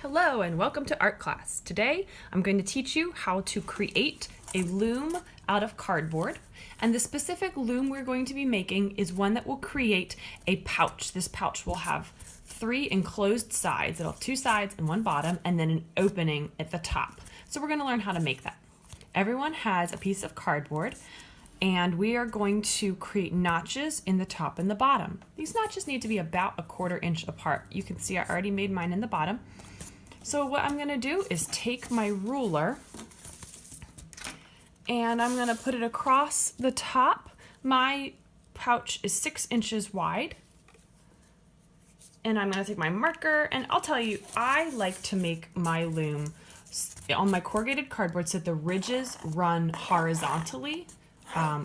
Hello and welcome to art class. Today I'm going to teach you how to create a loom out of cardboard, and the specific loom we're going to be making is one that will create a pouch. This pouch will have 3 enclosed sides. It'll have 2 sides and 1 bottom and then an opening at the top. So we're going to learn how to make that. Everyone has a piece of cardboard and we are going to create notches in the top and the bottom. These notches need to be about 1/4 inch apart. You can see I already made mine in the bottom. So what I'm going to do is take my ruler and I'm going to put it across the top. My pouch is 6 inches wide. And I'm going to take my marker, and I'll tell you, I like to make my loom on my corrugated cardboard so that the ridges run horizontally.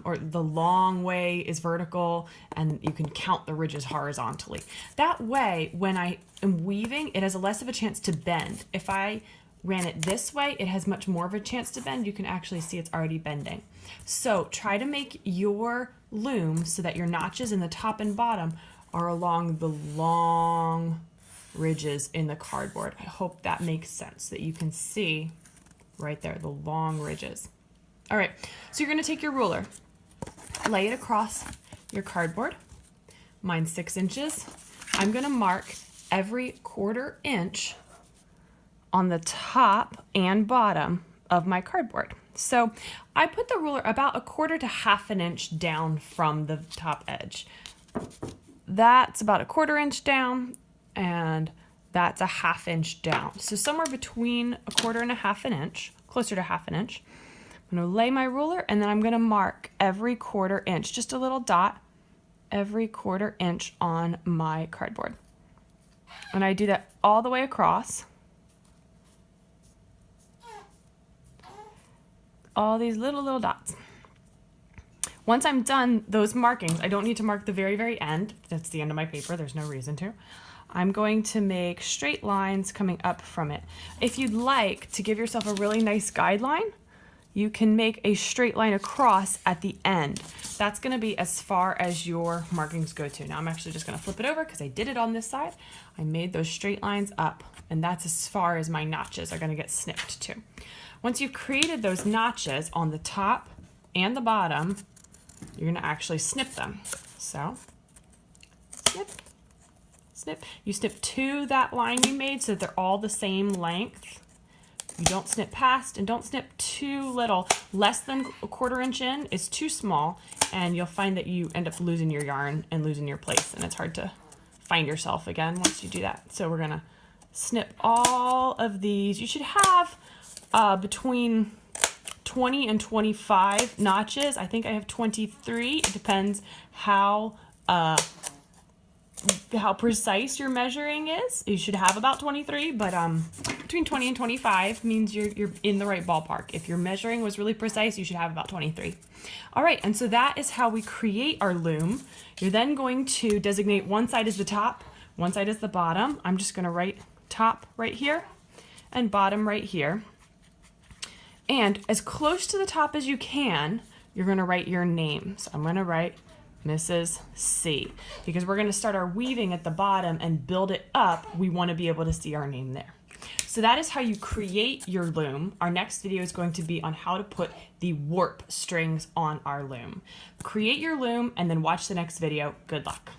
Or the long way is vertical and you can count the ridges horizontally. That way, when I am weaving, it has less of a chance to bend. If I ran it this way, it has much more of a chance to bend. You can actually see it's already bending. So try to make your loom so that your notches in the top and bottom are along the long ridges in the cardboard. I hope that makes sense, that you can see right there, the long ridges. All right, so you're gonna take your ruler, lay it across your cardboard. Mine's 6 inches. I'm gonna mark every 1/4 inch on the top and bottom of my cardboard. So I put the ruler about 1/4 to 1/2 inch down from the top edge. That's about 1/4 inch down, and that's 1/2 inch down. So somewhere between 1/4 and 1/2 inch, closer to 1/2 inch. I'm going to lay my ruler and then I'm going to mark every 1/4 inch, just a little dot, every 1/4 inch on my cardboard. And I do that all the way across. All these little dots. Once I'm done those markings, I don't need to mark the very end. That's the end of my paper. There's no reason to. I'm going to make straight lines coming up from it. If you'd like to give yourself a really nice guideline, you can make a straight line across at the end. That's going to be as far as your markings go to. Now I'm actually just going to flip it over because I did it on this side. I made those straight lines up, and that's as far as my notches are going to get snipped to. Once you've created those notches on the top and the bottom, you're going to actually snip them. So, snip, snip. You snip to that line you made so that they're all the same length. You don't snip past and don't snip too little. Less than 1/4 inch in is too small, and you'll find that you end up losing your yarn and losing your place, and it's hard to find yourself again once you do that. So we're gonna snip all of these. You should have between 20 and 25 notches. I think I have 23. It depends how precise your measuring is. You should have about 23, but between 20 and 25 means you're in the right ballpark. If your measuring was really precise, you should have about 23. All right, and so that is how we create our loom. You're then going to designate one side as the top, one side as the bottom. I'm just gonna write top right here and bottom right here. And as close to the top as you can, you're gonna write your name. So I'm gonna write Mrs. C, because we're going to start our weaving at the bottom and build it up. We want to be able to see our name there. So that is how you create your loom. Our next video is going to be on how to put the warp strings on our loom. Create your loom and then watch the next video. Good luck.